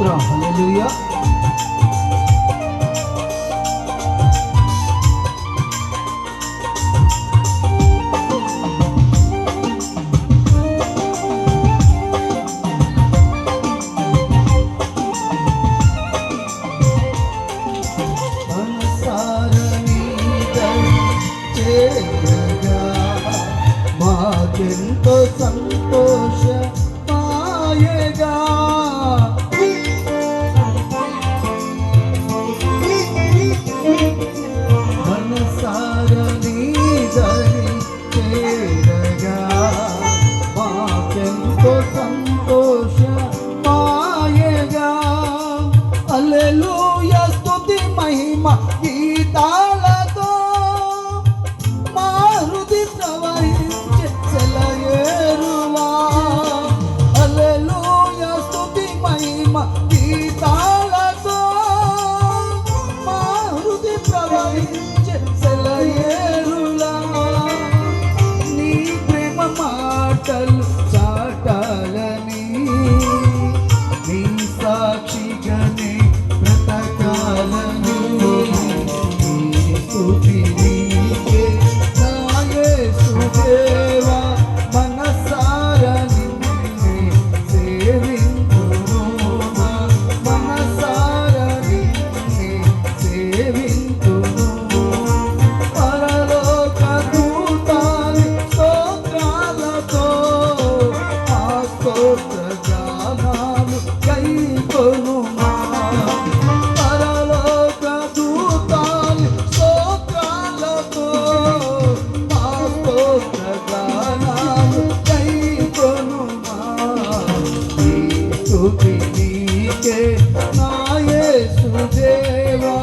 స్తోత్రం. హల్లెలూయా. మాకెంతో సంతోష మాయగా మనసార నీదని చేరగా మాకెంతో సంతోష మాయగా. హల్లెలూయా స్తుతి మహిమ గీతాలతో మా హృది ప్రవహించే సెలయేరులా. హల్లెలూయా స్తుతి మహిమ గీతాలతో మా హృది ప్రవహించే సెలయేరులా. నీ ప్రేమ మాటలు చాటాలని నీ సాక్షిగానే బ్రతకాలని స్తుతి నీకే నా యేసుదేవా. మనసార నిన్నే సేవింతును, మనసార నిన్నే సేవింతును. పరలోక దూతాలి స్తోత్రాలతో ఆ స్తోత్ర గానాలు గైకొనుమా. పరలోక దూతాలి స్తోత్రాలతో ఆ స్తోత్ర గానాలు గైకొనుమా. స్తుతి నీకే నా యేసుదేవా.